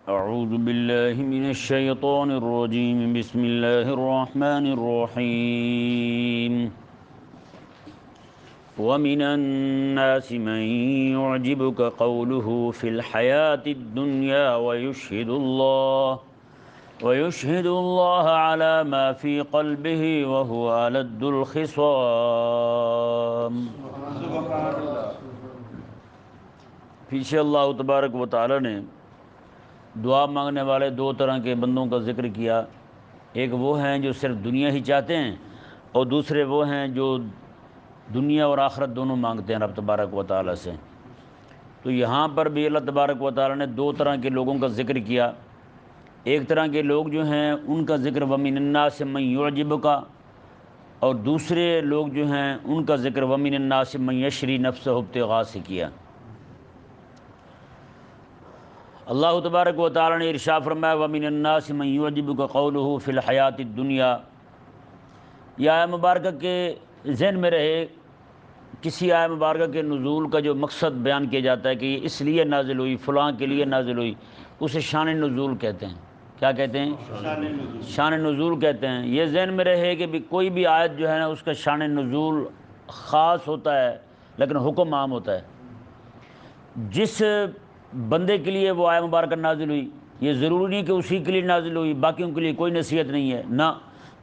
اعوذ باللہ من الشیطان الرجیم بسم اللہ الرحمن الرحیم ومن الناس من يعجبك قوله في الحياة الدنيا ويشهد الله على ما في قلبه وهو ألد الخصام۔ پیچھے اللہ تبارک و تعالی نے دعا مانگنے والے دو طرح کے بندوں کا ذکر کیا۔ ایک وہ ہیں جو صرف دنیا ہی چاہتے ہیں، اور دوسرے وہ ہیں جو دنیا اور آخرت دونوں مانگتے ہیں رب تبارک و تعالی سے۔ تو یہاں پر بھی اللہ تبارک و تعالی نے دو طرح کے لوگوں کا ذکر کیا۔ ایک طرح کے لوگ جو ہیں ان کا ذکر وَمِنَ النَّاسِ مَن يُعْجِبُكَ، اور دوسرے لوگ جو ہیں ان کا ذکر وَمِنَ النَّاسِ مَن يَشْرِي نَفْسَهُ ابْتِغَاءَ سے کیا۔ اللہ تبارک و تعالی نے ارشاد فرمایا وَمِنَ النَّاسِ مَن يُعْجِبُكَ قَوْلُهُ فِي الْحَيَاةِ الدُّنْيَا۔ یہ آیہ مبارکہ کے ذہن میں رہے، کسی آیہ مبارکہ کے نزول کا جو مقصد بیان کیا جاتا ہے کہ یہ اس لیے نازل ہوئی، فلاں کے لیے نازل ہوئی، اسے شان نزول کہتے ہیں۔ کیا کہتے ہیں؟ شان نزول کہتے ہیں۔ یہ ذہن میں رہے کہ بھی کوئی بھی آیت جو ہے نا اس کا شان نزول خاص ہوتا ہے لیکن حکم عام ہوتا ہے۔ جس بندے کے لیے وہ آیہ مبارکہ نازل ہوئی، یہ ضروری نہیں کہ اسی کے لیے نازل ہوئی، باقیوں کے لیے کوئی نصیحت نہیں ہے، نہ،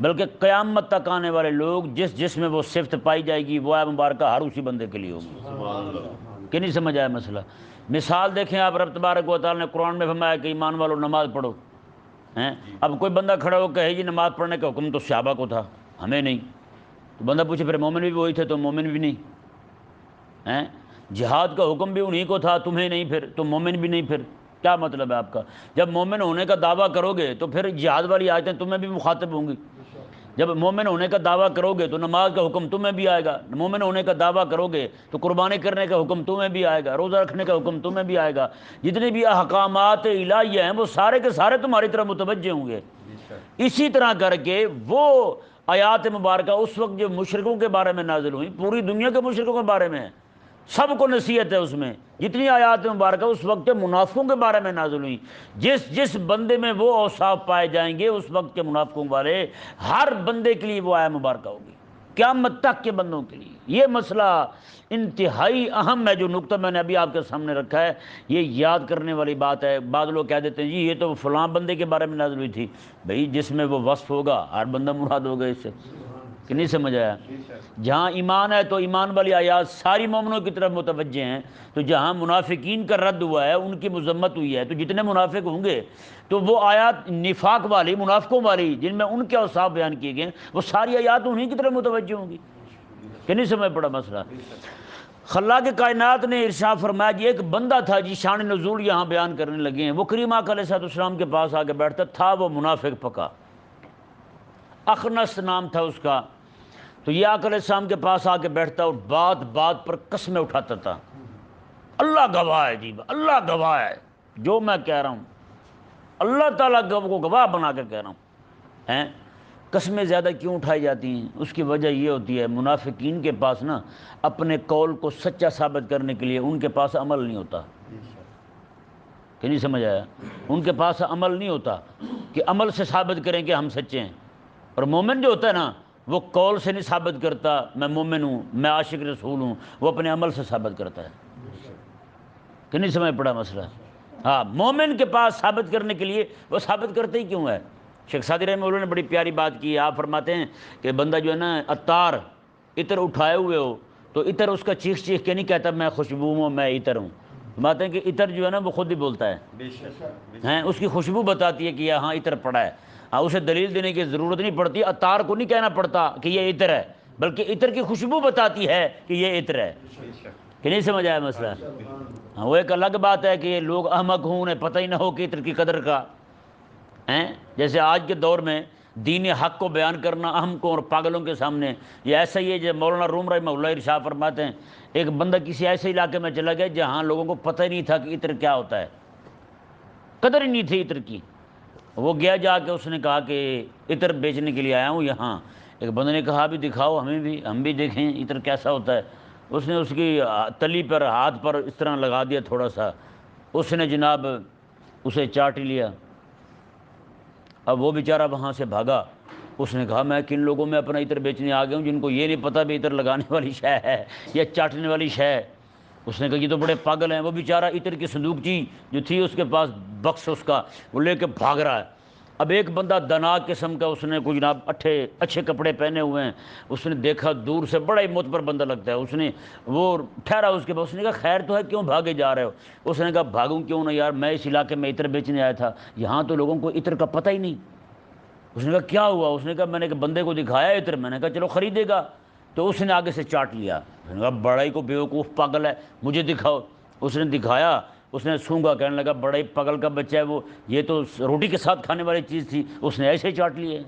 بلکہ قیامت تک آنے والے لوگ جس میں وہ صفت پائی جائے گی وہ آیہ مبارکہ ہر اسی بندے کے لیے ہوگی۔ کہ نہیں سمجھ آیا مسئلہ؟ مثال دیکھیں آپ، رب تبارک و تعالی نے قرآن میں فرمایا کہ ایمان والو نماز پڑھو۔ اب کوئی بندہ کھڑا ہو کہے جی نماز پڑھنے کا حکم تو صحابہ کو تھا، ہمیں نہیں، تو بندہ پوچھے پھر مومن بھی وہی تھے تو مومن بھی نہیں، جہاد کا حکم بھی انہی کو تھا تمہیں نہیں، پھر تم مومن بھی نہیں، پھر کیا مطلب ہے آپ کا؟ جب مومن ہونے کا دعویٰ کرو گے تو پھر جہاد والی آیتیں تمہیں بھی مخاطب ہوں گی۔ جب مومن ہونے کا دعویٰ کرو گے تو نماز کا حکم تمہیں بھی آئے گا، مومن ہونے کا دعویٰ کرو گے تو قربانی کرنے کا حکم تمہیں بھی آئے گا، روزہ رکھنے کا حکم تمہیں بھی آئے گا، جتنے بھی احکامات الہیہ ہیں وہ سارے کے سارے تمہاری طرف متوجہ ہوں گے۔ اسی طرح کر کے وہ آیات مبارکہ اس وقت جو مشرکوں کے بارے میں نازل ہوئی، پوری دنیا کے مشرکوں کے بارے میں، سب کو نصیحت ہے اس میں۔ جتنی آیات مبارکہ اس وقت منافقوں کے بارے میں نازل ہوئی، جس بندے میں وہ اوصاف پائے جائیں گے اس وقت کے منافقوں والے، ہر بندے کے لیے وہ آیہ مبارکہ ہوگی، قیامت تک کے بندوں کے لیے۔ یہ مسئلہ انتہائی اہم ہے، جو نقطہ میں نے ابھی آپ کے سامنے رکھا ہے، یہ یاد کرنے والی بات ہے۔ بعض لوگ کہہ دیتے ہیں جی یہ تو فلاں بندے کے بارے میں نازل ہوئی تھی، بھئی جس میں وہ وصف ہوگا ہر بندہ مراد ہوگا اس سے۔ کہ نہیں سمجھ آیا؟ جہاں ایمان ہے تو ایمان والی آیات ساری مومنوں کی طرف متوجہ ہیں، تو جہاں منافقین کا رد ہوا ہے، ان کی مذمت ہوئی ہے، تو جتنے منافق ہوں گے تو وہ آیات نفاق والی، منافقوں والی، جن میں ان کے اوصاف بیان کیے گئے وہ ساری آیات انہی کی طرف متوجہ ہوں گی۔ کہ نہیں سمجھ پڑا مسئلہ؟ خلاق کائنات نے ارشاد فرمایا جی ایک بندہ تھا، جی شان نزول یہاں بیان کرنے لگے ہیں، وہ کریم آقا علیہ السلام کے پاس آ کے بیٹھتا تھا، وہ منافق پکا، اخنس نام تھا اس کا۔ تو یہ آقا علیہ السلام کے پاس آ کے بیٹھتا اور بات بات پر قسمیں اٹھاتا تھا، اللہ گواہ ہے جی، اللہ گواہ ہے جو میں کہہ رہا ہوں، اللہ تعالیٰ کو گواہ بنا کے کہہ رہا ہوں۔ قسمیں زیادہ کیوں اٹھائی جاتی ہیں؟ اس کی وجہ یہ ہوتی ہے منافقین کے پاس نا اپنے قول کو سچا ثابت کرنے کے لیے ان کے پاس عمل نہیں ہوتا۔ کہ نہیں سمجھ آیا؟ ان کے پاس عمل نہیں ہوتا کہ عمل سے ثابت کریں کہ ہم سچے ہیں۔ اور مومن جو ہوتا ہے نا وہ قول سے نہیں ثابت کرتا میں مومن ہوں، میں عاشق رسول ہوں، وہ اپنے عمل سے ثابت کرتا ہے۔ کہ نہیں سمجھ پڑا مسئلہ؟ ہاں، مومن کے پاس ثابت کرنے کے لیے وہ ثابت کرتے ہی کیوں ہے؟ شیخ سعدی رحمہ اللہ نے بڑی پیاری بات کی ہے، آپ فرماتے ہیں کہ بندہ جو ہے نا عطار عطر اٹھائے ہوئے ہو تو عطر اس کا چیخ چیخ کے نہیں کہتا میں خوشبو ہوں، میں عطر ہوں، فرماتے ہیں کہ عطر جو ہے نا وہ خود ہی بولتا ہے، اس کی خوشبو بتاتی ہے کہ یہاں عطر پڑا ہے۔ ہاں، اسے دلیل دینے کی ضرورت نہیں پڑتی، عطار کو نہیں کہنا پڑتا کہ یہ عطر ہے، بلکہ عطر کی خوشبو بتاتی ہے کہ یہ عطر ہے۔ کہ نہیں سمجھ آیا مسئلہ؟ ہاں، وہ ایک الگ بات ہے کہ لوگ احمق ہوں، انہیں پتہ ہی نہ ہو کہ عطر کی قدر کا، جیسے آج کے دور میں دین حق کو بیان کرنا احمقوں اور پاگلوں کے سامنے، یہ ایسا ہی ہے جو مولانا روم رحمہ اللہ ارشاد فرماتے ہیں ایک بندہ کسی ایسے علاقے میں چلا گیا جہاں لوگوں کو پتہ ہی نہیں تھا کہ عطر کیا ہوتا ہے، قدر ہی نہیں تھی عطر کی۔ وہ گیا، جا کے اس نے کہا کہ عطر بیچنے کے لیے آیا ہوں یہاں۔ ایک بندے نے کہا بھی دکھاؤ ہمیں بھی، ہم بھی دیکھیں عطر کیسا ہوتا ہے۔ اس نے اس کی تلی پر ہاتھ پر اس طرح لگا دیا تھوڑا سا، اس نے جناب اسے چاٹ لیا۔ اب وہ بیچارہ وہاں سے بھاگا، اس نے کہا میں کن لوگوں میں اپنا عطر بیچنے آ گیا ہوں جن کو یہ نہیں پتہ بھی عطر لگانے والی شے ہے یا چاٹنے والی شے ہے۔ اس نے کہا یہ تو بڑے پاگل ہیں۔ وہ بیچارہ عطر کی صندوق جی جو تھی اس کے پاس، بکس اس کا، وہ لے کے بھاگ رہا ہے۔ اب ایک بندہ دناک قسم کا، اس نے کوئی جناب اچھے کپڑے پہنے ہوئے ہیں، اس نے دیکھا دور سے، بڑا ہی معتبر بندہ لگتا ہے، اس نے وہ ٹھہرا اس کے پاس، اس نے کہا خیر تو ہے، کیوں بھاگے جا رہے ہو؟ اس نے کہا بھاگوں کیوں نہ یار، میں اس علاقے میں عطر بیچنے آیا تھا، یہاں تو لوگوں کو عطر کا پتہ ہی نہیں۔ اس نے کہا کیا ہوا؟ اس نے کہا میں نے بندے کو دکھایا عطر، میں نے کہا چلو خریدے گا، تو اس نے آگے سے چاٹ لیا۔ اس نے کہا بڑا ہی کو بیوقوف پاگل ہے، مجھے دکھاؤ۔ اس نے دکھایا، اس نے سونگا، کہنے لگا بڑا ہی پاگل کا بچہ ہے وہ، یہ تو روٹی کے ساتھ کھانے والی چیز تھی، اس نے ایسے ہی چاٹ لیے۔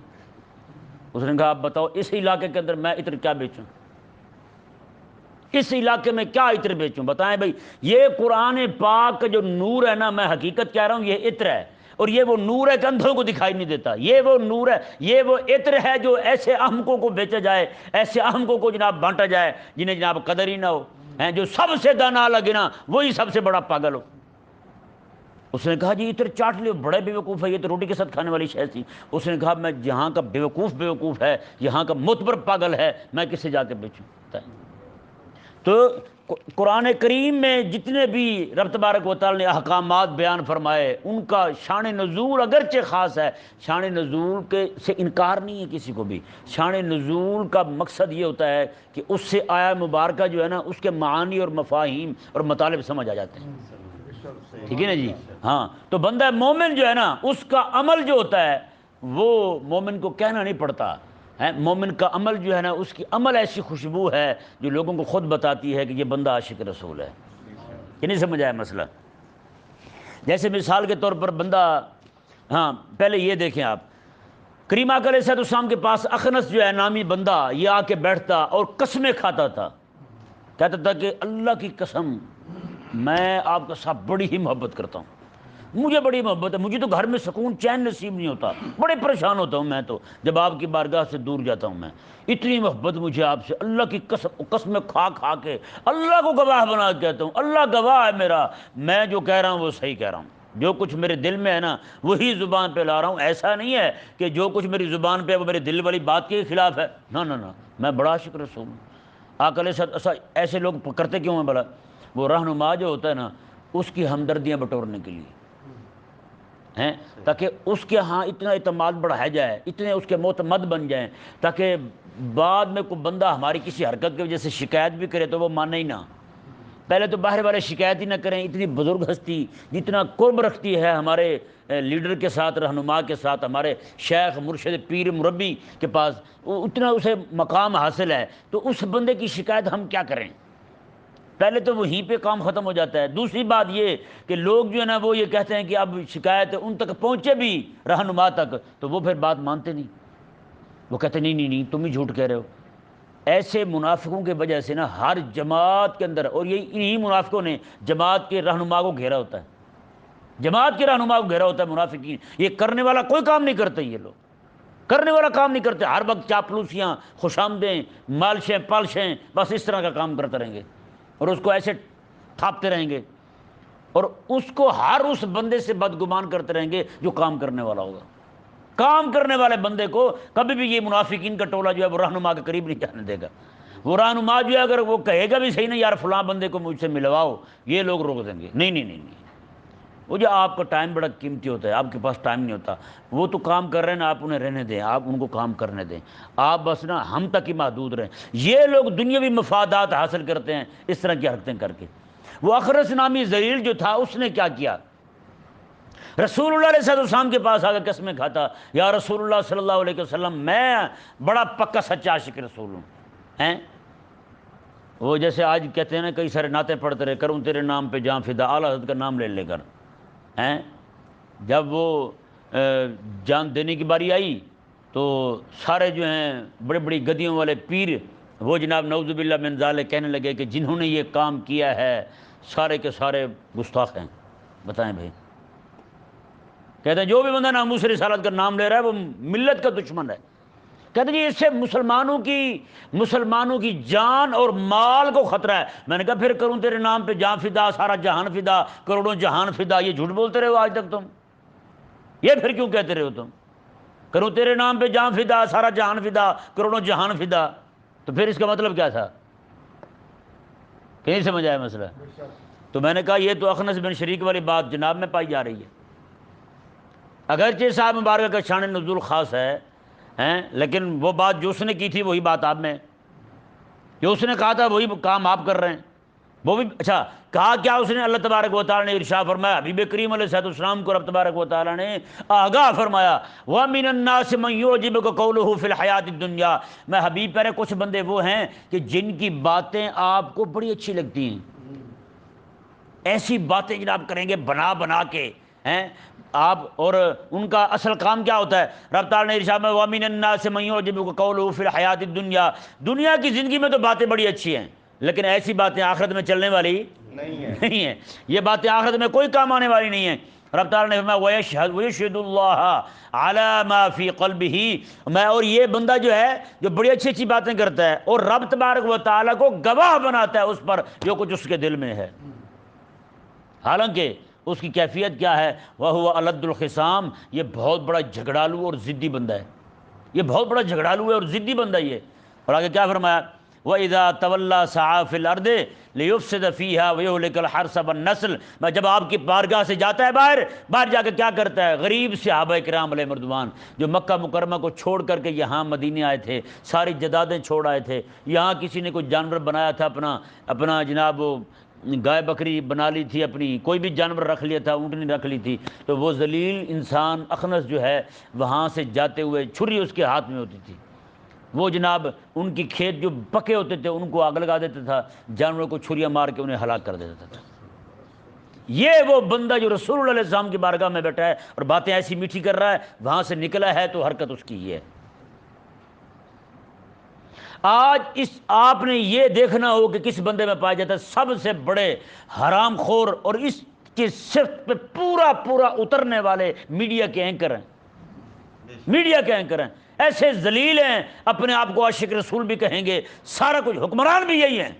اس نے کہا آپ بتاؤ اس علاقے کے اندر میں عطر کیا بیچوں، اس علاقے میں کیا عطر بیچوں؟ بتائیں بھائی، یہ قرآن پاک کا جو نور ہے نا، میں حقیقت کہہ رہا ہوں، یہ عطر ہے، اور یہ وہ نور ہے کہ اندھوں کو دکھائی نہیں دیتا، یہ وہ نور ہے، یہ وہ عطر ہے جو ایسے احمقوں کو بیچا جائے، ایسے احمقوں کو جناب بانٹا جائے جنہیں جناب قدر ہی نہ ہو، ہیں جو سب سے دانا لگے نا وہی سب سے بڑا پاگل ہو۔ اس نے کہا جی عطر چاٹ لو، بڑے بیوقوف ہے، یہ تو روٹی کے ساتھ کھانے والی شے تھی۔ اس نے کہا میں یہاں کا بیوقوف ہے، یہاں کا معتبر پاگل ہے، میں کس سے جا کے بیچوں؟ تو قرآن کریم میں جتنے بھی رب تبارک و تعالی نے احکامات بیان فرمائے، ان کا شان نزول اگرچہ خاص ہے، شان نزول کے سے انکار نہیں ہے کسی کو بھی۔ شان نزول کا مقصد یہ ہوتا ہے کہ اس سے آیا مبارکہ جو ہے نا، اس کے معانی اور مفاہیم اور مطالب سمجھ آ جاتے ہیں، ٹھیک ہے نا جی؟ ہاں، تو بندہ مومن جو ہے نا، اس کا عمل جو ہوتا ہے وہ مومن کو کہنا نہیں پڑتا ہے، مومن کا عمل جو ہے نا، اس کی عمل ایسی خوشبو ہے جو لوگوں کو خود بتاتی ہے کہ یہ بندہ عاشق رسول ہے۔ یہ نہیں سمجھ آیا مسئلہ؟ جیسے مثال کے طور پر بندہ، ہاں پہلے یہ دیکھیں آپ، کریم آقا علیہ السلام کے پاس اخنس جو ہے نامی بندہ، یہ آ کے بیٹھتا اور قسمیں کھاتا تھا، کہتا تھا کہ اللہ کی قسم میں آپ کا ساتھ بڑی ہی محبت کرتا ہوں، مجھے بڑی محبت ہے، مجھے تو گھر میں سکون چین نصیب نہیں ہوتا، بڑے پریشان ہوتا ہوں میں تو جب آپ کی بارگاہ سے دور جاتا ہوں، میں اتنی محبت مجھے آپ سے، اللہ کی قسم کھا کھا کے اللہ کو گواہ بنا کے کہتا ہوں، اللہ گواہ ہے میرا، میں جو کہہ رہا ہوں وہ صحیح کہہ رہا ہوں، جو کچھ میرے دل میں ہے نا وہی زبان پہ لا رہا ہوں، ایسا نہیں ہے کہ جو کچھ میری زبان پہ ہے وہ میرے دل والی بات کے خلاف ہے، نہ نہ نہ، میں بڑا عاشق رسول ہوں۔ آقا علیہ السلام ایسے لوگ کرتے کیوں ہیں بھلا؟ وہ رہنما جو ہوتا ہے نا، اس کی ہمدردیاں بٹورنے کے لیے ہیں، تاکہ اس کے ہاں اتنا اعتماد بڑھایا جائے، اتنے اس کے معتمد بن جائیں، تاکہ بعد میں کوئی بندہ ہماری کسی حرکت کی وجہ سے شکایت بھی کرے تو وہ مانے ہی نہ، پہلے تو باہر والے شکایت ہی نہ کریں۔ اتنی بزرگ ہستی جتنا قرب رکھتی ہے ہمارے لیڈر کے ساتھ، رہنما کے ساتھ، ہمارے شیخ مرشد پیر مربی کے پاس اتنا اسے مقام حاصل ہے، تو اس بندے کی شکایت ہم کیا کریں؟ پہلے تو وہیں پہ کام ختم ہو جاتا ہے۔ دوسری بات یہ کہ لوگ جو ہے نا وہ یہ کہتے ہیں کہ اب شکایت ان تک پہنچے بھی رہنما تک تو وہ پھر بات مانتے نہیں، وہ کہتے ہیں نہیں تم ہی جھوٹ کہہ رہے ہو۔ ایسے منافقوں کی وجہ سے نا ہر جماعت کے اندر، اور یہ انہی منافقوں نے جماعت کے رہنما کو گھیرا ہوتا ہے، جماعت کے رہنما کو گھیرا ہوتا ہے منافقین۔ یہ کرنے والا کوئی کام نہیں کرتے، یہ لوگ کرنے والا کام نہیں کرتے، ہر وقت چاپلوسیاں، خوشامدیں، مالشیں پالشیں، بس اس طرح کا کام کرتے رہیں گے اور اس کو ایسے تھاپتے رہیں گے، اور اس کو ہر اس بندے سے بدگمان کرتے رہیں گے جو کام کرنے والا ہوگا۔ کام کرنے والے بندے کو کبھی بھی یہ منافقین کا ٹولہ جو ہے وہ رہنما کے قریب نہیں جانے دے گا۔ وہ رہنما جو ہے اگر وہ کہے گا بھی صحیح نہیں یار فلاں بندے کو مجھ سے ملواؤ، یہ لوگ روک دیں گے، نہیں، وہ جو آپ کا ٹائم بڑا قیمتی ہوتا ہے، آپ کے پاس ٹائم نہیں ہوتا، وہ تو کام کر رہے ہیں نا، آپ انہیں رہنے دیں، آپ ان کو کام کرنے دیں، آپ بس نا ہم تک ہی محدود رہیں۔ یہ لوگ دنیاوی مفادات حاصل کرتے ہیں اس طرح کی حرکتیں کر کے۔ وہ اخرس نامی ذلیل جو تھا، اس نے کیا کیا؟ رسول اللہ علیہ السلام کے پاس آ کے قسمیں کھاتا، یا رسول اللہ صلی اللہ علیہ وسلم میں بڑا پکا سچا عاشق رسول ہوں، ہیں وہ جیسے آج کہتے ہیں نا کئی سارے نعتیں پڑھتے رہے، کروں تیرے نام پہ جاں فدا، اعلیٰ حضرت کا نام لے کر، ہیں جب وہ جان دینے کی باری آئی تو سارے جو ہیں بڑے بڑی گدیوں والے پیر وہ جناب نعوذ باللہ من ذالک کہنے لگے کہ جنہوں نے یہ کام کیا ہے سارے کے سارے گستاخ ہیں۔ بتائیں بھائی، کہتے ہیں جو بھی بندہ ناموس رسالت کا نام لے رہا ہے وہ ملت کا دشمن ہے، کہتے جی اس سے مسلمانوں کی جان اور مال کو خطرہ ہے۔ میں نے کہا پھر کروں تیرے نام پہ جان فدا، سارا جہان فدا، کروڑوں جہان فدا، یہ جھوٹ بولتے رہے ہو آج تک تم، یہ پھر کیوں کہتے رہے ہو تم؟ کروں تیرے نام پہ جان فدا، سارا جہان فدا، کروڑوں جہان فدا، تو پھر اس کا مطلب کیا تھا؟ کہ نہیں سمجھ آیا مسئلہ؟ تو میں نے کہا یہ تو اخنس بن شریک والی بات جناب میں پائی جا رہی ہے۔ اگرچہ صاحب مبارکہ کا شان نزول خاص ہے لیکن وہ بات جو اس نے کی تھی وہی بات آپ میں، جو اس نے کہا تھا وہی کام آپ کر رہے ہیں۔ وہ بھی اچھا کہا کیا اس نے؟ اللہ تبارک و تعالیٰ نے ارشاد فرمایا، حبیب کریم علیہ السلام کو رب تبارک و تعالیٰ نے آگاہ فرمایا، وَمِنَ النَّاسِ مَن يُعْجِبُكَ قَوْلُهُ فِي الْحَيَاةِ الدُّنْيَا، میں حبیب پہ کچھ بندے وہ ہیں کہ جن کی باتیں آپ کو بڑی اچھی لگتی ہیں، ایسی باتیں جناب کریں گے بنا بنا کے ہیں آپ، اور ان کا اصل کام کیا ہوتا ہے؟ رب تعالیٰ نے ارشاد میں وَمِنَ النَّاسِ مَن يُعْجِبُكَ قَوْلُهُ فِي الْحَيَاةِ الدُّنْيَا، دنیا کی زندگی میں تو باتیں بڑی اچھی ہیں لیکن ایسی باتیں آخرت میں چلنے والی نہیں ہیں، یہ باتیں آخرت میں کوئی کام آنے والی نہیں ہیں۔ رب تعالیٰ نے فرمایا وَيَشْهَدُ اللَّهَ عَلَى مَا فِي قَلْبِهِ، میں اور یہ بندہ جو ہے جو بڑی اچھی اچھی باتیں کرتا ہے اور رب تبارک و تعالیٰ کو گواہ بناتا ہے اس پر جو کچھ اس کے دل میں ہے، حالانکہ اس کی کیفیت کیا ہے؟ وَهُوَ أَلَدُّ الْخِصَامِ، یہ بہت بڑا جھگڑالو اور ضدی بندہ ہے، یہ بہت بڑا جھگڑالو ہے اور ضدی بندہ یہ۔ اور آگے کیا فرمایا؟ وَإِذَا تَوَلَّى سَعَىٰ فِي الْأَرْضِ لِيُفْسِدَ فِيهَا وَيُهْلِكَ الْحَرْثَ وَالنَّسْلَ، میں جب آپ کی بارگاہ سے جاتا ہے باہر جا کے کیا کرتا ہے؟ غریب صحابہ کرام علیہ مردوان جو مکہ مکرمہ کو چھوڑ کر کے یہاں مدینے آئے تھے، ساری جدادیں چھوڑ آئے تھے، یہاں کسی نے کوئی جانور بنایا تھا اپنا جناب گائے بکری بنا لی تھی، اپنی کوئی بھی جانور رکھ لیا تھا، اونٹنی رکھ لی تھی، تو وہ ذلیل انسان اخنس جو ہے وہاں سے جاتے ہوئے چھری اس کے ہاتھ میں ہوتی تھی، وہ جناب ان کی کھیت جو پکے ہوتے تھے ان کو آگ لگا دیتا تھا، جانوروں کو چھریاں مار کے انہیں ہلاک کر دیتا تھا۔ یہ وہ بندہ جو رسول اللہ علیہ السلام کی بارگاہ میں بیٹھا ہے اور باتیں ایسی میٹھی کر رہا ہے، وہاں سے نکلا ہے تو حرکت اس کی یہ ہے۔ آج آپ نے یہ دیکھنا ہو کہ کس بندے میں پایا جاتا ہے سب سے بڑے حرام خور اور اس کی صفت پہ پورا اترنے والے میڈیا کے اینکر ہیں، ایسے ذلیل ہیں، اپنے آپ کو عاشق رسول بھی کہیں گے، سارا کچھ حکمران بھی یہی ہیں،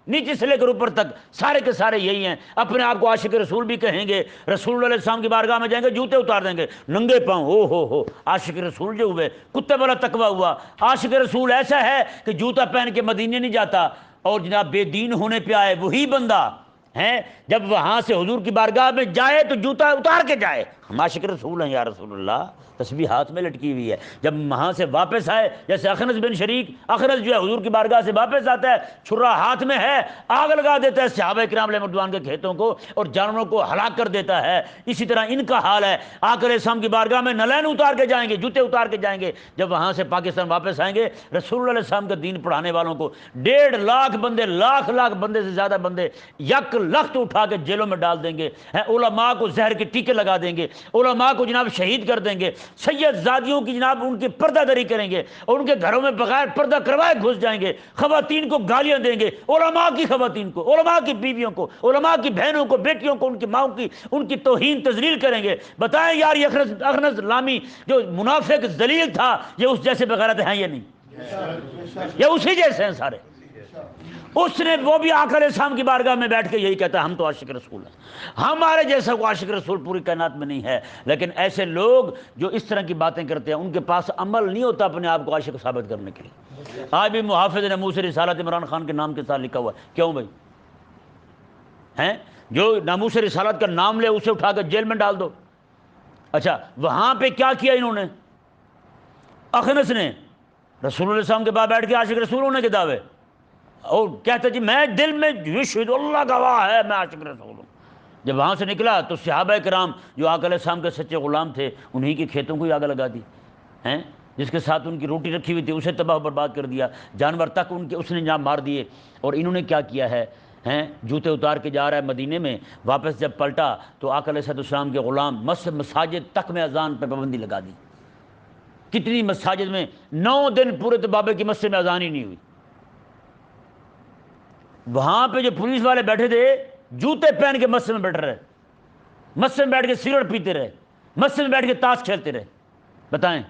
نیچے سے لے کر اوپر تک سارے کے سارے یہی ہیں، اپنے آپ کو عاشق رسول بھی کہیں گے، رسول اللہ علیہ السلام کی بارگاہ میں جائیں گے جوتے اتار دیں گے ننگے پاؤں، ہو عاشق رسول جو ہوئے کتے والا تقویٰ ہوا۔ عاشق رسول ایسا ہے کہ جوتا پہن کے مدینے نہیں جاتا، اور جناب بے دین ہونے پہ آئے وہی بندہ ہے جب وہاں سے حضور کی بارگاہ میں جائے تو جوتا اتار کے جائے، ہم عاشق رسول ہیں یا رسول اللہ، تسبیح ہاتھ میں لٹکی ہوئی ہے۔ جب وہاں سے واپس آئے، جیسے اخنس بن شریک، اخنس جو ہے حضور کی بارگاہ سے واپس آتا ہے، چھرا ہاتھ میں ہے، آگ لگا دیتا ہے صحابہ کرام علیہ رضوان کے کھیتوں کو اور جانوروں کو ہلاک کر دیتا ہے۔ اسی طرح ان کا حال ہے، آقا علیہ السلام کی بارگاہ میں نلین اتار کے جائیں گے، جوتے اتار کے جائیں گے، جب وہاں سے پاکستان واپس آئیں گے رسول اللہ علیہ السلام کا دین پڑھانے والوں کو 1.5 لاکھ بندے، لاکھ بندے سے زیادہ بندے یک لخت اٹھا کے جیلوں میں ڈال دیں گے، علماء کو زہر کے ٹیکے لگا دیں گے، علماء کو جناب شہید کر دیں گے، سید زادیوں کی جناب ان کی پردہ دری کریں گے اور ان کے گھروں میں بغیر پردہ کروائے گھس جائیں گے، خواتین کو گالیاں دیں گے، علماء کی خواتین کو، علماء کی بیویوں کو، علماء کی بہنوں کو، بیٹیوں کو، ان کی ماؤں کی ان کی توہین تذلیل کریں گے۔ بتائیں یار یہ اخنس لامی جو منافق ذلیل تھا، یہ اس جیسے بغیرت ہیں یا نہیں؟ یہ اسی جیسے ہیں سارے۔ اس نے وہ بھی آقا علیہ السلام کی بارگاہ میں بیٹھ کے یہی کہتا ہے ہم تو عاشق رسول ہیں، ہمارے جیسا کوئی عاشق رسول پوری کائنات میں نہیں ہے۔ لیکن ایسے لوگ جو اس طرح کی باتیں کرتے ہیں ان کے پاس عمل نہیں ہوتا اپنے آپ کو عاشق ثابت کرنے کے لیے۔ آج بھی محافظ ناموس رسالت عمران خان کے نام کے ساتھ لکھا ہوا ہے، کیوں بھائی؟ ہیں جو ناموس رسالت کا نام لے اسے اٹھا کر جیل میں ڈال دو۔ اچھا وہاں پہ کیا کیا انہوں نے؟ اخنس نے رسول اللہ علیہ السلام کے بعد بیٹھ کے عاشق رسول ہونے کے دعوے، اور کہتا جی میں دل میں یشہد اللہ گواہ ہے میں عاشق رسول ہوں۔ جب وہاں سے نکلا تو صحابہ کرام جو آقا علیہ السلام کے سچے غلام تھے انہی کے کھیتوں کو ہی آگ لگا دی ہیں، جس کے ساتھ ان کی روٹی رکھی ہوئی تھی اسے تباہ و برباد کر دیا، جانور تک اس نے جہاں مار دیے۔ اور انہوں نے کیا کیا ہے؟ جوتے اتار کے جا رہا ہے مدینے میں، واپس جب پلٹا تو آقا علیہ السلام کے غلام مساجد تک میں اذان پہ پابندی لگا دی۔ کتنی مساجد میں 9 دن پورے تو بابے کی مسجد میں اذان ہی نہیں ہوئی۔ وہاں پہ جو پولیس والے بیٹھے تھے جوتے پہن کے مسجد میں بیٹھ رہے، مسجد میں بیٹھ کے سگریٹ پیتے رہے، مسجد میں بیٹھ کے تاش کھیلتے رہے۔ بتائیں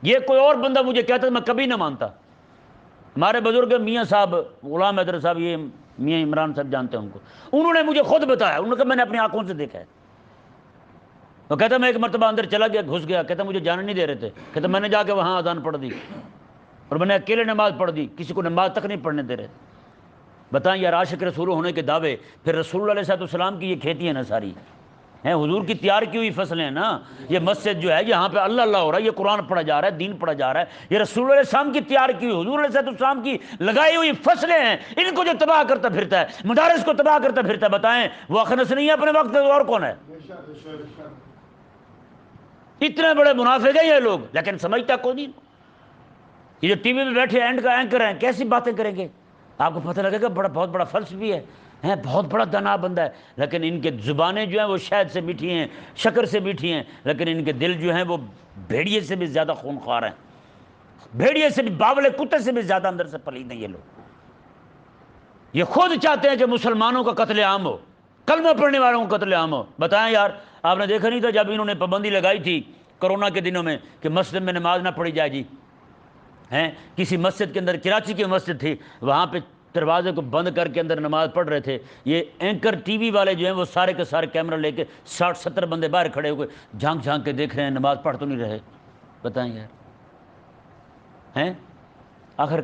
یہ کوئی اور بندہ مجھے کہتا میں کبھی نہ مانتا۔ ہمارے بزرگ میاں صاحب غلام حیدر صاحب، یہ میاں عمران صاحب جانتے ہیں ان کو، انہوں نے مجھے خود بتایا، انہوں نے کہا میں نے اپنی آنکھوں سے دیکھا ہے۔ وہ کہتا میں ایک مرتبہ اندر چلا گیا، گھس گیا، کہتا مجھے جانے نہیں دے رہے تھے، کہتا میں نے جا کے وہاں اذان پڑھ دی اور میں نے اکیلے نماز پڑھ دی، کسی کو نماز تک نہیں پڑھنے دے رہے۔ بتائیں یار، عاشق رسول ہونے کے دعوے، پھر رسول اللہ علیہ السلام کی یہ کھیتی ہیں نا ساری، ہیں حضور کی تیار کی ہوئی فصلیں ہیں نا۔ یہ مسجد جو ہے یہاں پہ اللہ اللہ ہو رہا ہے، یہ قرآن پڑھا جا رہا ہے، دین پڑھا جا رہا ہے، یہ رسول اللہ علیہ السلام کی تیار کی ہوئی، حضور علیہ السلام کی لگائی ہوئی فصلیں ہیں۔ ان کو جو تباہ کرتا پھرتا ہے، مدارس کو تباہ کرتا پھرتا ہے، بتائیں وہ اخنس نہیں ہے اپنے وقت کا، اور کون ہے؟ اتنے بڑے منافق ہیں یہ لوگ، لیکن سمجھتا کوئی نہیں۔ یہ جو ٹی وی پہ بیٹھے اینڈ کا اینکر ہیں، کیسی باتیں کریں گے؟ آپ کو پتہ لگے گا بہت بڑا فلسفی ہے، بہت بڑا دانا بندہ ہے، لیکن ان کے زبانیں جو ہیں وہ شہد سے میٹھی ہیں، شکر سے میٹھی ہیں، لیکن ان کے دل جو ہیں وہ بھیڑیے سے بھی زیادہ خونخوار ہیں، بھیڑیے سے بھی، باولے کتے سے بھی زیادہ اندر سے پلید ہیں یہ لوگ۔ یہ خود چاہتے ہیں کہ مسلمانوں کا قتل عام ہو، کلمہ پڑھنے والوں کا قتل عام ہو۔ بتائیں یار، آپ نے دیکھا نہیں تھا جب انہوں نے پابندی لگائی تھی کرونا کے دنوں میں کہ مسجد میں نماز نہ پڑھی جائے؟ جی ہیں، کسی مسجد کے اندر، کراچی کی مسجد تھی، وہاں پہ دروازے کو بند کر کے اندر نماز پڑھ رہے تھے، یہ اینکر ٹی وی والے جو ہیں وہ سارے کے سارے کیمرہ لے کے 60-70 بندے باہر کھڑے ہوئے جھانک جھانک کے دیکھ رہے ہیں، نماز پڑھ تو نہیں رہے۔ بتائیں یار، ہیں آخر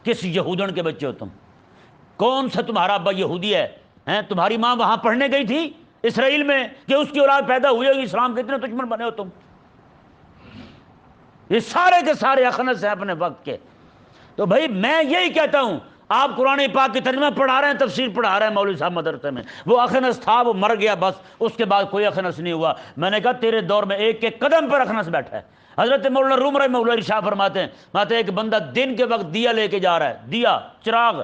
کس یہودن کے بچے ہو تم؟ کون سا تمہارا ابا یہودی ہے؟ ہیں تمہاری ماں وہاں پڑھنے گئی تھی اسرائیل میں کہ اس کی اولاد پیدا ہوئی ہوگی، اسلام کے اتنے دشمن بنے ہو تم؟ یہ سارے کے سارے اخنس ہیں اپنے وقت کے۔ تو بھائی میں یہی کہتا ہوں، آپ قرآن پاک کی ترجمہ پڑھا رہے ہیں، تفسیر پڑھا رہے ہیں مولوی صاحب مدرسے میں، وہ اخنس تھا، وہ مر گیا، بس اس کے بعد کوئی اخنس نہیں ہوا۔ میں نے کہا تیرے دور میں ایک ایک قدم پر اخنس بیٹھا ہے۔ حضرت مولانا روم رحمہ اللہ ارشاد فرماتے ہیں، ایک بندہ دن کے وقت دیا لے کے جا رہا ہے، دیا، چراغ،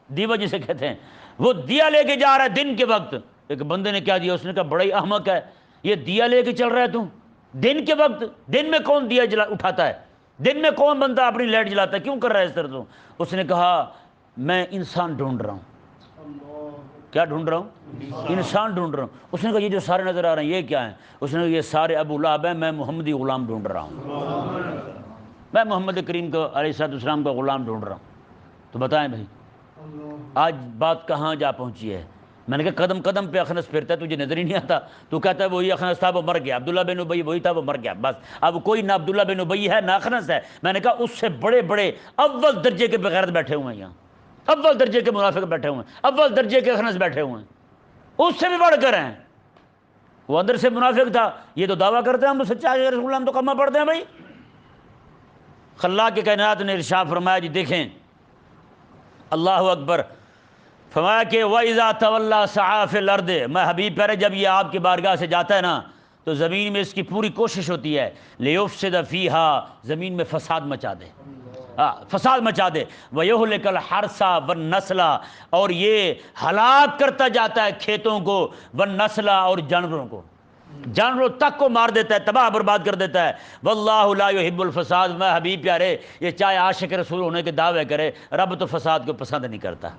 دیوا جسے کہتے ہیں، وہ دیا لے کے جا رہا ہے دن کے وقت۔ ایک بندے نے کیا دیا، اس نے کہا بڑا ہی احمق ہے، یہ دیا لے کے چل رہا ہے تو دن کے وقت؟ دن میں کون دیا اٹھاتا ہے؟ دن میں کون بندہ اپنی لائٹ جلاتا ہے؟ کیوں کر رہا ہے اس طرح تو؟ اس نے کہا میں انسان ڈھونڈ رہا ہوں۔ کیا ڈھونڈ رہا ہوں؟ انسان ڈھونڈ رہا ہوں۔ اس نے کہا یہ جو سارے نظر آ رہے ہیں یہ کیا ہیں؟ اس نے کہا یہ سارے ابو لہب ہیں، میں محمدی غلام ڈھونڈ رہا ہوں، میں محمد کریم کو علیہ السلام کا غلام ڈھونڈ رہا ہوں۔ تو بتائیں بھائی آج بات کہاں جا پہنچی ہے؟ میں نے کہا قدم قدم پہ اخنس پھرتا ہے، تجھے نظر ہی نہیں آتا؟ تو کہتا ہے وہی اخنس تھا، وہ مر گیا، عبداللہ بن ابی وہی تھا، وہ مر گیا، بس اب کوئی نہ عبداللہ بن ابی ہے نہ اخنس ہے۔ میں نے کہا اس سے بڑے بڑے اول درجے کے بغیرت بیٹھے ہوئے ہیں یہاں، اول درجے کے منافق بیٹھے ہوئے ہیں، اول درجے کے اخنس بیٹھے ہوئے ہیں، اس سے بھی بڑھ کر ہیں۔ وہ اندر سے منافق تھا، یہ تو دعویٰ کرتے ہیں ہم تو سچا رسول اللہ، ہم تو کلمہ پڑھتے ہیں بھائی۔ خلاق کے کائنات نے ارشاد فرمایا، جی دیکھیں اللہ اکبر، فرمایا کہ وَإِذَا تَوَلَّى سَعَىٰ فِي الْأَرْضِ، میں حبیب پیارے جب یہ آپ کی بارگاہ سے جاتا ہے نا تو زمین میں اس کی پوری کوشش ہوتی ہے لِيُفْسِدَ فِيهَا، زمین میں فساد مچا دے، فساد مچا دے، وَيُهْلِكَ الْحَرْثَ وَالنَّسْلَ، اور یہ ہلاک کرتا جاتا ہے کھیتوں کو، وَالنَّسْلَ، اور جانوروں کو، جانوروں تک کو مار دیتا ہے، تباہ برباد کر دیتا ہے۔ واللہ لا يحب الفساد، میں حبیب پیارے یہ چاہے عاشق رسول ہونے کے دعوے کرے، رب تو فساد کو پسند نہیں کرتا،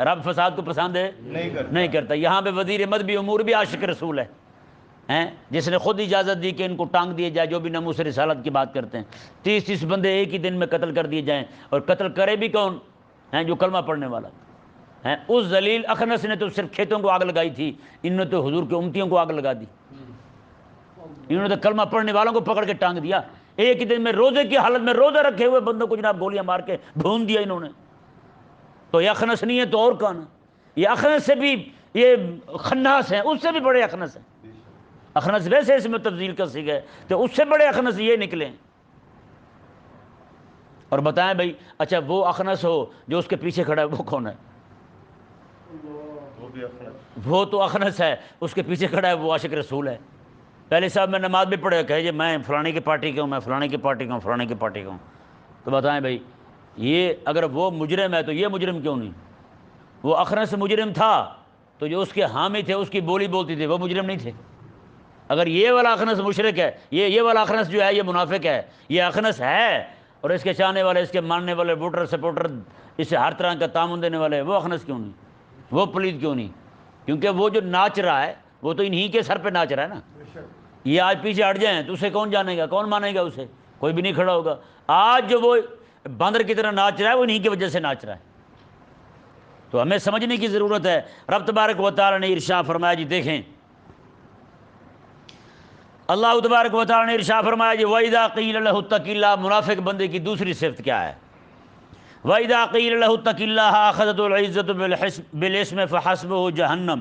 رب فساد کو پسند نہیں کرتا۔ یہاں پہ وزیر مذہبی امور بھی عاشق رسول ہے، جس نے خود اجازت دی کہ ان کو ٹانگ دیے جائے جو بھی ناموس رسالت کی بات کرتے ہیں۔ 30 بندے ایک ہی دن میں قتل کر دیے جائیں، اور قتل کرے بھی کون ہیں؟ جو کلمہ پڑھنے والا ہیں۔ اس ذلیل اخنس نے تو صرف کھیتوں کو آگ لگائی تھی، انہوں نے تو حضور کے امتیوں کو آگ لگا دی، انہوں نے تو کلمہ پڑھنے والوں کو پکڑ کے ٹانگ دیا۔ ایک ہی دن میں روزے کی حالت میں روزہ رکھے ہوئے بندوں کو جناب گولیاں مار کے بھون دیا انہوں نے۔ تو یہ اخنس نہیں ہے تو اور کون ہے؟ یہ اخنس سے بھی یہ خناس ہیں، اس سے بھی بڑے اخنس ہیں۔ اخنس ویسے اس میں تفضیل کا صیغہ ہے تو اس سے بڑے اخنس یہ نکلے۔ اور بتائیں بھائی، اچھا وہ اخنس ہو جو اس کے پیچھے کھڑا ہے وہ کون ہے؟ وہ تو اخنس ہے، اس کے پیچھے کھڑا ہے وہ عاشق رسول ہے۔ پہلے صاحب میں نماز بھی پڑھے کہے جی میں فلانے کی پارٹی کا ہوں، میں فلانے کی پارٹی کا ہوں، فلانے کی پارٹی کا ہوں۔ تو بتائیں بھائی یہ اگر وہ مجرم ہے تو یہ مجرم کیوں نہیں؟ وہ اخنس مجرم تھا تو جو اس کے حامی تھے، اس کی بولی بولتی تھے، وہ مجرم نہیں تھے؟ اگر یہ والا اخنس مشرک ہے، یہ والا اخنس جو ہے یہ منافق ہے، یہ اخنس ہے اور اس کے چاہنے والے، اس کے ماننے والے، ووٹر سپورٹر، اس سے ہر طرح کا تعاون دینے والے، وہ اخنس کیوں نہیں؟ وہ پلید کیوں نہیں؟ کیونکہ وہ جو ناچ رہا ہے وہ تو انہی کے سر پہ ناچ رہا ہے نا، یہ آج پیچھے ہٹ جائیں تو اسے کون جانے گا، کون مانے گا اسے؟ کوئی بھی نہیں کھڑا ہوگا۔ آج جو وہ باندر کی طرح ناچ رہا ہے وہ انہیں کی وجہ سے ناچ رہا ہے۔ تو ہمیں سمجھنے کی ضرورت ہے۔ رب تبارک و تعالی نے ارشاد فرمایا جی، دیکھیں اللہ تبارک و تعالی نے ارشاد فرمایا جی وَإِذَا قِيلَ لَهُ اتَّقِ اللَّهَ، منافق بندے کی دوسری صفت کیا ہے؟ وَإِذَا قِيلَ لَهُ اتَّقِ اللَّهَ أَخَذَتْهُ الْعِزَّةُ بِالْإِثْمِ فَحَسْبُهُ جَهَنَّمُ،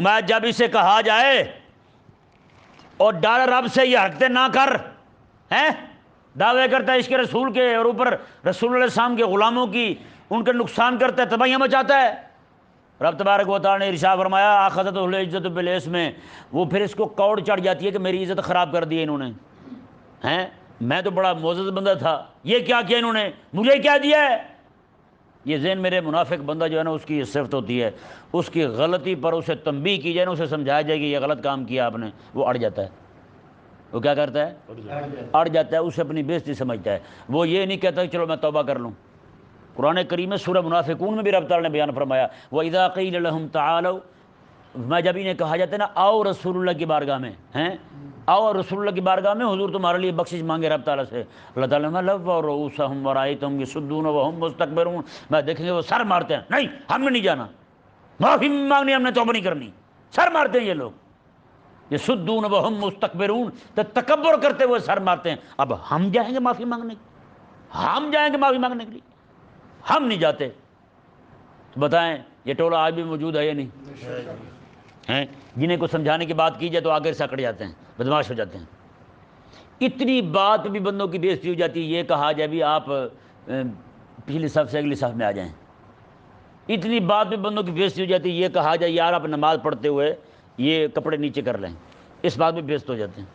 میں جب اسے کہا جائے اور ڈر رب سے یہ حرکتیں نہ کر، ہیں دعوے کرتا ہے عشق رسول کے اور اوپر رسول اللہ علیہ السلام کے غلاموں کی ان کا نقصان کرتا ہے، تباہیاں مچاتا ہے۔ رب تبارک و تعالی نے ارشاد فرمایا آخذتہ العزت بالاسم، وہ پھر اس کو کوڑ چڑھ جاتی ہے کہ میری عزت خراب کر دی انہوں نے، ہیں میں تو بڑا معزز بندہ تھا، یہ کیا کیا انہوں نے، مجھے کیا دیا ہے؟ یہ ذہن میرے منافق بندہ جو ہے نا اس کی یہ صفت ہوتی ہے، اس کی غلطی پر اسے تنبیہ کی جائے نا، اسے سمجھایا جائے کہ یہ غلط کام کیا آپ نے، وہ اڑ جاتا ہے۔ وہ کیا کرتا ہے؟ اڑ جاتا ہے، اسے اپنی بےزتی سمجھتا ہے۔ وہ یہ نہیں کہتا کہ چلو میں توبہ کر لوں۔ قرآن کریم میں سورہ منافقون میں بھی رب تعالیٰ نے بیان فرمایا وَإِذَا قِيلَ لَهُمْ تَعَالَوْا، میں جب انہیں کہا جاتا ہے نا آؤ رسول اللہ کی بارگاہ میں، ہیں آؤ رسول اللہ کی بارگاہ میں، حضور تمہارے لیے بخشش مانگے رب تعالیٰ سے، اللہ تعالیٰ نے لَوَّوْا رُؤُوسَهُمْ وَرَأَيْتَهُمْ يَصُدُّونَ وَهُمْ مُسْتَكْبِرُونَ، میں دیکھیں گے وہ سر مارتے ہیں، نہیں ہم نے نہیں جانا، معافی مانگنی، ہم نے توبہ نہیں کرنی، سر مارتے ہیں یہ لوگ، یصدون وہم مستکبرون، تو تکبر کرتے ہوئے سر مارتے ہیں۔ اب ہم جائیں گے معافی مانگنے کے لیے، ہم جائیں گے معافی مانگنے کے لیے، ہم نہیں جاتے۔ تو بتائیں یہ ٹولہ آج بھی موجود ہے یا نہیں ہیں؟ جنہیں کو سمجھانے کی بات کی جائے تو آگے سے اکڑ جاتے ہیں، بدمعاش ہو جاتے ہیں۔ اتنی بات بھی بندوں کی بےزتی ہو جاتی ہے، یہ کہا جائے بھی آپ پچھلی صف سے اگلی صف میں آ جائیں، اتنی بات بھی بندوں کی بےزتی ہو جاتی ہے، یہ کہا جائے یار آپ نماز پڑھتے ہوئے یہ کپڑے نیچے کر لیں، اس بات پہ بےزت ہو جاتے ہیں،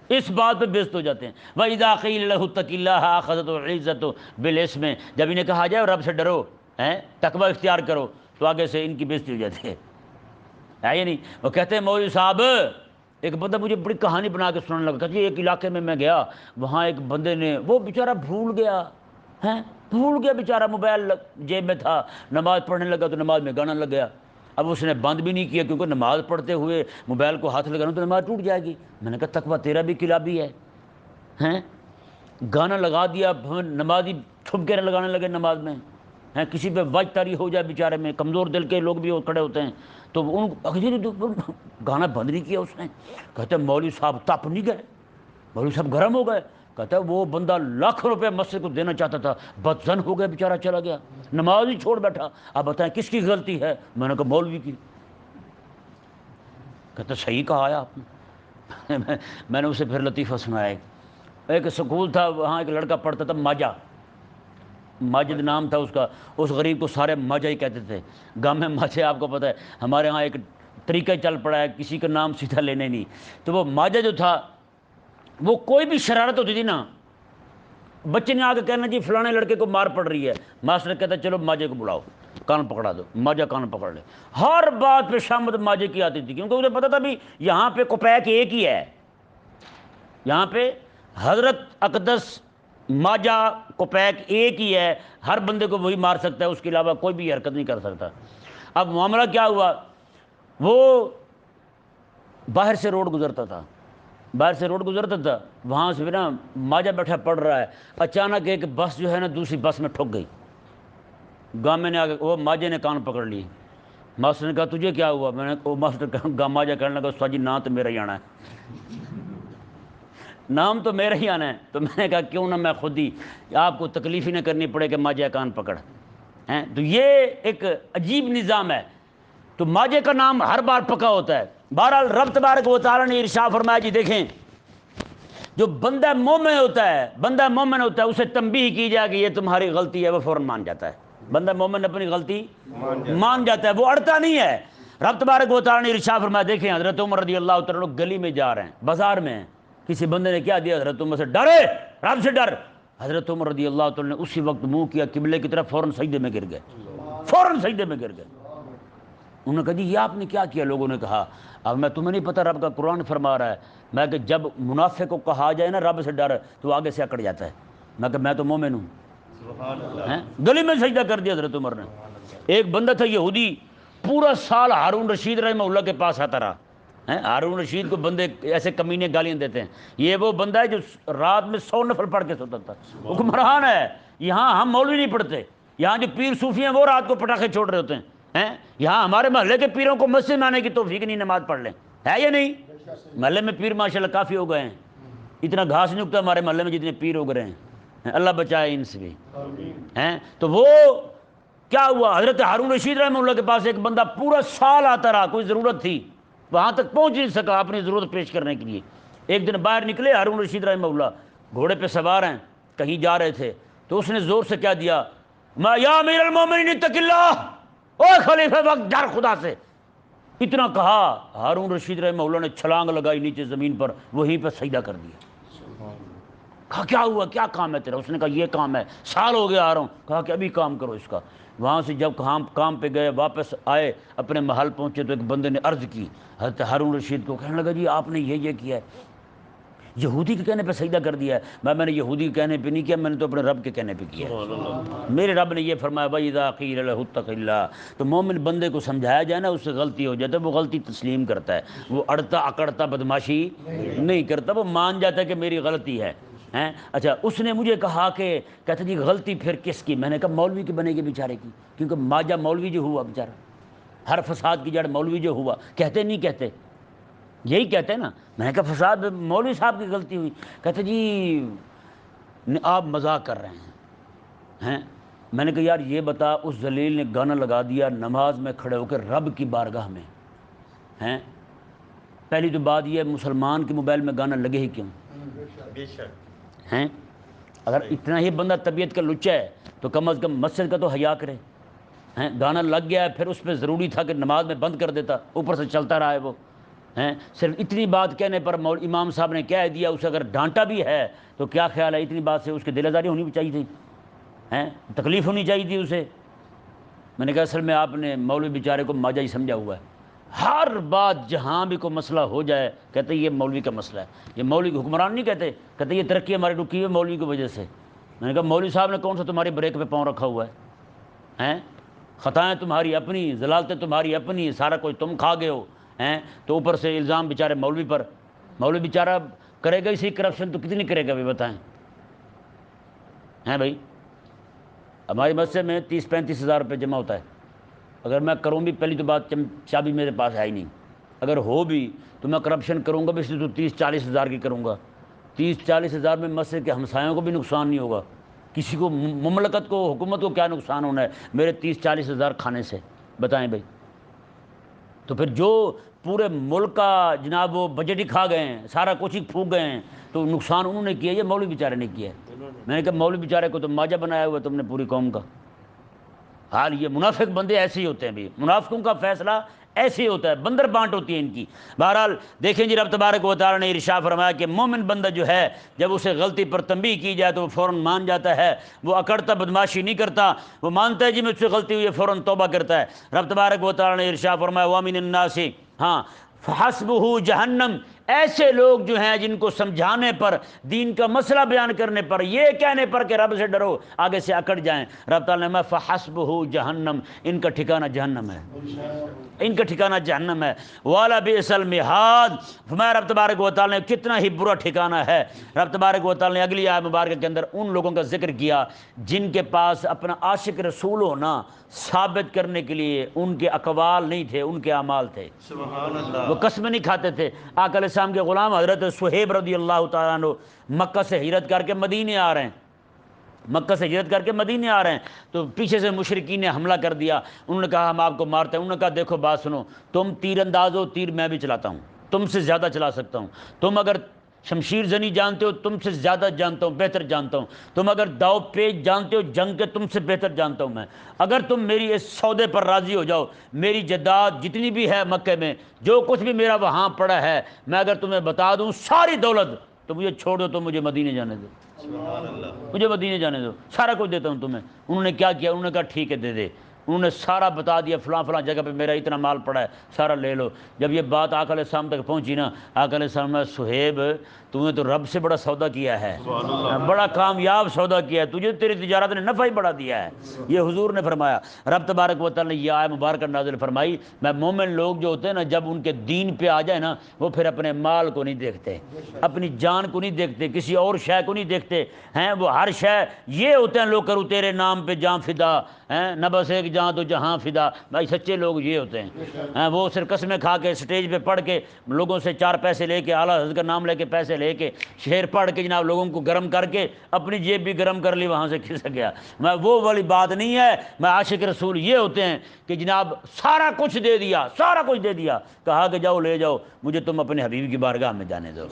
اس بات پہ بےزت ہو جاتے ہیں۔ وَإِذَا قِيلَ لَهُ اتَّقِ اللَّهَ أَخَذَتْهُ الْعِزَّةُ بِالْإِثْمِ، جب انہیں کہا جائے رب سے ڈرو، ہیں تقوی اختیار کرو، تو آگے سے ان کی بےزتی ہو جاتی ہے یا نہیں؟ وہ کہتے ہیں مولوی صاحب، ایک بندہ مجھے بڑی کہانی بنا کے سنانے لگا، کہ ایک علاقے میں گیا، وہاں ایک بندے نے، وہ بیچارہ بھول گیا، ہیں بھول گیا بیچارہ، موبائل جیب میں تھا، نماز پڑھنے لگا تو نماز میں گانا لگ گیا۔ اب اس نے بند بھی نہیں کیا، کیونکہ نماز پڑھتے ہوئے موبائل کو ہاتھ لگانا تو نماز ٹوٹ جائے گی۔ میں نے کہا تقویٰ تیرا بھی کلابی ہے، ہیں گانا لگا دیا، نمازی چھپ کے لگانے لگے نماز میں، ہیں کسی پہ وجہ طاری ہو جائے بیچارے میں، کمزور دل کے لوگ بھی کھڑے ہوتے ہیں، تو ان گانا بند نہیں کیا اس نے۔ کہتے ہیں مولوی صاحب تپ نہیں گئے، مولوی صاحب گرم ہو گئے۔ کہتا ہے وہ بندہ لاکھ روپے مسجد کو دینا چاہتا تھا، بدزن ہو گیا بیچارہ، چلا گیا، نماز ہی چھوڑ بیٹھا۔ اب بتائیں کس کی غلطی ہے؟ میں نے کہا مولوی کی۔ کہتا صحیح کہا ہے آپ نے۔ میں نے اسے پھر لطیفہ سنایا، ایک سکول تھا، وہاں ایک لڑکا پڑھتا تھا ماجا، ماجد نام تھا اس کا، اس غریب کو سارے ماجا ہی کہتے تھے، گام میں ماجے آپ کو پتہ ہے، ہمارے ہاں ایک طریقہ چل پڑا ہے کسی کا نام سیدھا لینے نہیں۔ تو وہ ماجا جو تھا، وہ کوئی بھی شرارت ہوتی تھی نا، بچے نے آ کے کہنا جی فلانے لڑکے کو مار پڑ رہی ہے، ماسٹر کہتا چلو ماجے کو بلاؤ، کان پکڑا دو، ماجا کان پکڑ لے، ہر بات پہ شامت ماجے کی آتی تھی، کیونکہ اسے پتا تھا بھی یہاں پہ کوپیک ایک ہی ہے، یہاں پہ حضرت اقدس ماجا کوپیک ایک ہی ہے، ہر بندے کو وہی مار سکتا ہے، اس کے علاوہ کوئی بھی حرکت نہیں کر سکتا۔ اب معاملہ کیا ہوا، وہ باہر سے روڈ گزرتا تھا، باہر سے روڈ گزرتا تھا، وہاں سے نا ماجا بیٹھا پڑھ رہا ہے، اچانک ایک بس جو ہے نا دوسری بس میں ٹھک گئی، گامے نے آگے، وہ ماجے نے کان پکڑ لی، ماسٹر نے کہا تجھے کیا ہوا؟ میں نے وہ ماسٹر ماجا کہنے لگا استاد جی نام تو میرا ہی آنا ہے، نام تو میرا ہی آنا ہے۔ تو میں نے کہا کیوں نہ میں خود ہی، آپ کو تکلیف ہی نہ کرنی پڑے کہ ماجا کان پکڑ ہیں۔ تو یہ ایک عجیب نظام ہے، تو ماجے کا نام ہر بار پکا ہوتا ہے۔ بہرحال رب تبارک و تعالی نے ارشاد فرمایا جی دیکھیں، جو بندہ مومن ہوتا ہے، بندہ مومن ہوتا ہے، اسے تنبیہ کی جائے کہ یہ تمہاری غلطی ہے، وہ فوراً مان جاتا ہے۔ بندہ مومن اپنی غلطی مان جاتا ہے، وہ اڑتا نہیں ہے۔ رب تبارک و تعالی نے ارشاد فرمایا، دیکھیں حضرت عمر رضی اللہ تعالیٰ عنہ گلی میں جا رہے ہیں، بازار میں ہیں، کسی بندے نے کیا دیا، حضرت عمر سے ڈرے، رب سے ڈر۔ حضرت عمر رضی اللہ تعالیٰ نے اسی وقت منہ کیا قبلے کی طرف، فوراً سجدے میں گر گئے، فوراً سجدے میں گر گئے۔ انہوں نے کہا جی یہ آپ نے کیا کیا؟ لوگوں نے کہا اب میں تمہیں نہیں پتہ، رب کا قرآن فرما رہا ہے، میں کہ جب منافق کو کہا جائے نا رب سے ڈر، تو آگے سے اکڑ جاتا ہے۔ میں کہ میں تو مومن ہوں، گلی میں سجدہ کر دیا حضرت عمر نے۔ ایک بندہ تھا یہودی، پورا سال ہارون رشید رحمہ اللہ کے پاس آتا رہا، ہارون رشید کو بندے ایسے کمینے گالیاں دیتے ہیں، یہ وہ بندہ ہے جو رات میں 100 نفل پڑھ کے سوتا تھا، حکمران ہے۔ یہاں ہم مولوی نہیں پڑھتے، یہاں جو پیر صوفی ہیں وہ رات کو پٹاخے چھوڑ رہے ہوتے ہیں۔ یہاں ہمارے محلے کے پیروں کو مسجد میں آنے کی توفیق نہیں، نماز پڑھ لیں، ہے یا نہیں؟ محلے میں پیر ماشاءاللہ کافی ہو گئے ہیں، اتنا گھاس نہیں اگتا ہمارے محلے میں جتنے پیر ہو گئے ہیں، اللہ بچائے ان سے بھی۔ تو وہ کیا ہوا، حضرت ہارون رشید رحمہ اللہ کے پاس ایک بندہ پورا سال آتا رہا، کوئی ضرورت تھی وہاں تک پہنچ نہیں سکا اپنی ضرورت پیش کرنے کے لیے۔ ایک دن باہر نکلے ہارون رشید رحمہ اللہ، گھوڑے پہ سوار ہیں، کہیں جا رہے تھے، تو اس نے زور سے کیا دیا، یا امیر المومنین اتق اللہ، اوے خلیفہ وقت ڈر خدا سے۔ اتنا کہا، ہارون رشید رحمہ اللہ نے چھلانگ لگائی نیچے زمین پر، وہیں پہ سجدہ کر دیا۔ کہا کیا ہوا، کیا کام ہے تیرا؟ اس نے کہا یہ کام ہے، سال ہو گیا آ رہا ہوں۔ کہا کہ ابھی کام کرو اس کا۔ وہاں سے جب کام پہ گئے، واپس آئے، اپنے محل پہنچے تو ایک بندے نے عرض کی حضرت ہارون رشید کو، کہنے لگا جی آپ نے یہ کیا ہے، یہودی کے کہنے پہ سجدہ کر دیا ہے۔ میں نے یہودی کے کہنے پہ نہیں کیا، میں نے تو اپنے رب کے کہنے پہ کیا ہے۔ میرے رب نے یہ فرمایا وَإِذَا قِيلَ لَهُ اتَّقِ اللَّهَ، تو مومن بندے کو سمجھایا جائے نا، اس سے غلطی ہو جاتا ہے، وہ غلطی تسلیم کرتا ہے، وہ اڑتا اکڑتا بدماشی نہیں کرتا، وہ مان جاتا ہے کہ میری غلطی ہے۔ اچھا، اس نے مجھے کہا کہ کہتا جی غلطی پھر کس کی؟ میں نے کہا مولوی کی بنے گی بیچارے کی، کیونکہ ماجہ مولوی جو ہوا بیچارہ، ہر فساد کی جڑ مولوی جو ہوا، کہتے نہیں کہتے؟ یہی کہتے ہیں نا۔ میں نے کہا فساد مولوی صاحب کی غلطی ہوئی؟ کہتے جی آپ مذاق کر رہے ہیں۔ میں نے کہا یار یہ بتا، اس ذلیل نے گانا لگا دیا نماز میں کھڑے ہو کے رب کی بارگاہ میں۔ پہلی تو بات یہ ہے، مسلمان کے موبائل میں گانا لگے ہی کیوں؟ اگر اتنا ہی بندہ طبیعت کا لچا ہے تو کم از کم مسجد کا تو حیا کرے۔ گانا لگ گیا ہے، پھر اس پہ ضروری تھا کہ نماز میں بند کر دیتا، اوپر سے چلتا رہا ہے وہ۔ صرف اتنی بات کہنے پر امام صاحب نے کہہ دیا، اسے اگر ڈانٹا بھی ہے تو کیا خیال ہے، اتنی بات سے اس کی دل آزاری ہونی چاہیے تھی، تکلیف ہونی چاہیے تھی اسے۔ میں نے کہا اصل میں آپ نے مولوی بیچارے کو ماجہ ہی سمجھا ہوا ہے، ہر بات جہاں بھی کوئی مسئلہ ہو جائے کہتے یہ مولوی کا مسئلہ ہے، یہ مولوی کے حکمران نہیں کہتے، کہتے یہ ترقی ہماری رکی ہوئی مولوی کی وجہ سے۔ میں نے کہا مولوی صاحب نے کون سا تمہاری بریک پہ پاؤں رکھا ہوا ہے؟ خطائیں تمہاری اپنی، ضلالتیں تمہاری اپنی، سارا کچھ تم کھا گئے ہو، تو اوپر سے الزام بیچارے مولوی پر۔ مولوی بیچارہ کرے گا اسی کرپشن تو کتنی کرے گا بھی بتائیں؟ بھائی ہماری مسجد میں 30-35 ہزار روپے جمع ہوتا ہے، اگر میں کروں بھی، پہلی تو بات چابی میرے پاس ہے ہی نہیں، اگر ہو بھی تو میں کرپشن کروں گا بھی اس لیے تو 30-40 ہزار کی کروں گا۔ 30-40 ہزار میں مسجد کے ہمسایوں کو بھی نقصان نہیں ہوگا، کسی کو، مملکت کو، حکومت کو کیا نقصان ہونا ہے میرے 30-40 ہزار کھانے سے؟ بتائیں بھائی۔ تو پھر جو پورے ملک کا جناب وہ بجٹ ہی کھا گئے ہیں، سارا کچھ ہی پھونک گئے ہیں، تو نقصان انہوں نے کیا، یہ مولوی بیچارے نے کیا ہے۔ میں نے کہا مولوی بیچارے کو تو ماجہ بنایا ہوا تم نے پوری قوم کا۔ حال یہ منافق بندے ایسے ہی ہوتے ہیں بھی، منافقوں کا فیصلہ ایسے ہی ہوتا ہے، بندر بانٹ ہوتی ہے ان کی۔ بہرحال دیکھیں جی، رب تبارک و تعالیٰ نے ارشاد فرمایا کہ مومن بندہ جو ہے جب اسے غلطی پر تنبیہ کی جائے تو وہ فوراً مان جاتا ہے، وہ اکڑتا بدماشی نہیں کرتا، وہ مانتا ہے جی مجھ سے غلطی ہوئی ہے، فوراً توبہ کرتا ہے۔ رب تبارک و تعالیٰ نے ارشاد فرمایا وَمِنَ النَّاسِ، فَحَسْبُهُ جہنم، ایسے لوگ جو ہیں جن کو سمجھانے پر، دین کا مسئلہ بیان کرنے پر، یہ کہنے پر کہ رب سے ڈرو، آگے سے اکڑ جائیں، رب تعالیٰ نے فَحَسْبُهُ جہنم، ان کا ٹھکانہ جہنم ہے، ان کا ٹھکانہ جہنم ہے۔ وَلَبِئْسَ الْمِہَادُ، فرمایا رب تبارک و تعالیٰ نے کتنا ہی برا ٹھکانہ ہے۔ رب تبارک و تعالیٰ نے اگلی آیت مبارکہ کے اندر ان لوگوں کا ذکر کیا جن کے پاس اپنا عاشق رسول ہونا ثابت کرنے کے لیے ان کے اقوال نہیں تھے، ان کے اعمال تھے۔ سبحان اللہ، وہ قسمیں نہیں کھاتے تھے۔ آقا علیہ السلام کے غلام حضرت صہیب رضی اللہ تعالیٰ عنہ مکہ سے ہجرت کر کے مدینے آ رہے ہیں، مکہ سے ہجرت کر کے مدینے آ رہے ہیں، تو پیچھے سے مشرکین نے حملہ کر دیا، انہوں نے کہا ہم آپ کو مارتے ہیں۔ انہوں نے کہا دیکھو بات سنو، تم تیر انداز ہو، تیر میں بھی چلاتا ہوں، تم سے زیادہ چلا سکتا ہوں، تم اگر شمشیر زنی جانتے ہو تم سے زیادہ جانتا ہوں، بہتر جانتا ہوں، تم اگر داؤ پیچ جانتے ہو جنگ کے تم سے بہتر جانتا ہوں میں، اگر تم میری اس سودے پر راضی ہو جاؤ، میری جائیداد جتنی بھی ہے مکے میں، جو کچھ بھی میرا وہاں پڑا ہے، میں اگر تمہیں بتا دوں ساری دولت، تو مجھے چھوڑ دو، تو مجھے مدینے جانے دو، مجھے مدینے جانے دو، سارا کچھ دیتا ہوں تمہیں۔ انہوں نے کیا کیا؟ انہوں نے کہا ٹھیک ہے دے دے۔ انہوں نے سارا بتا دیا، فلاں فلاں جگہ پہ میرا اتنا مال پڑا ہے، سارا لے لو۔ جب یہ بات آقا علیہ السلام تک پہنچی نا، آقا علیہ السلام نے صہیب تو نے تو رب سے بڑا سودا کیا ہے، بڑا کامیاب سودا کیا ہے، تجھے تیری تجارت نے نفع ہی بڑا دیا ہے۔ یہ حضور نے فرمایا۔ رب تبارک و تعالی نے یہ آیت مبارکہ نازل فرمائی، میں مومن لوگ جو ہوتے ہیں نا، جب ان کے دین پہ آ جائے نا، وہ پھر اپنے مال کو نہیں دیکھتے، اپنی جان کو نہیں دیکھتے، کسی اور شے کو نہیں دیکھتے ہیں، وہ ہر شے یہ ہوتے ہیں، لوگ کروں تیرے نام پہ جان فدا ہیں، نہ بس ایک جان تو جہاں فدا۔ بھائی سچے لوگ یہ ہوتے ہیں، وہ صرف قسمیں کھا کے سٹیج پہ پڑھ کے لوگوں سے 4 پیسے لے کے، اعلیٰ حضرت کا نام لے کے پیسے لے کے، شعر پڑھ کے جناب لوگوں کو گرم کر کے اپنی جیب بھی گرم کر لی، وہاں سے کھسک گیا۔ میں وہ والی بات نہیں ہے، میں عاشق رسول یہ ہوتے ہیں کہ جناب سارا کچھ دے دیا، سارا کچھ دے دیا، کہا کہ جاؤ لے جاؤ، مجھے تم اپنے حبیب کی بارگاہ میں جانے دو۔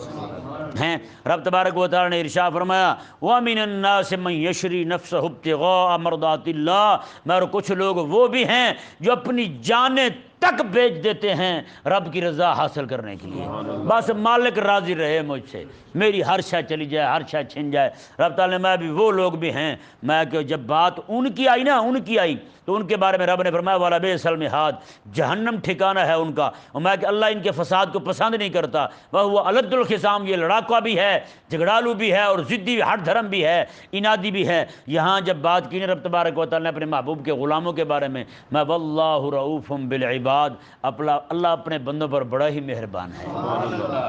ہیں رب تبارک و تعالی نے ارشاد فرمایا وَمِنَ النَّاسِ مَن يَشْرِي نَفْسَهُ ابْتِغَاءَ مَرْضَاتِ اللَّهِ، مگر کچھ لوگ وہ بھی ہیں جو اپنی جانیں تک بیچ دیتے ہیں رب کی رضا حاصل کرنے کے لیے، بس مالک راضی رہے مجھ سے، میری ہر شے چلی جائے، ہر شے چھن جائے۔ رب تعالیٰ نے میں بھی وہ لوگ بھی ہیں، میں کہ جب بات ان کی آئی نا، ان کی آئی تو ان کے بارے میں رب نے فرمایا وَلَبِئْسَ الْمِہَادُ، جہنم ٹھکانہ ہے ان کا، اور میں کہ اللہ ان کے فساد کو پسند نہیں کرتا۔ وَهُوَ أَلَدُّ الْخِصَامِ، یہ لڑاکا بھی ہے، جھگڑالو بھی ہے، اور ضدی ہٹ دھرم بھی ہے، انادی بھی ہے۔ یہاں جب بات کی نا رب تبارک و تعالیٰ نے اپنے محبوب کے غلاموں کے بارے میں وَاللَّهُ رَءُوفٌ بِالْعِبَادِ، اللہ اپنے بندوں پر بڑا ہی مہربان ہے۔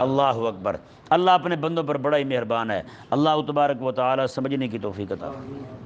اللہ اکبر، اللہ اپنے بندوں پر بڑا ہی مہربان ہے۔ اللہ تبارک و تعالی سمجھنے کی توفیق عطا فرمائے۔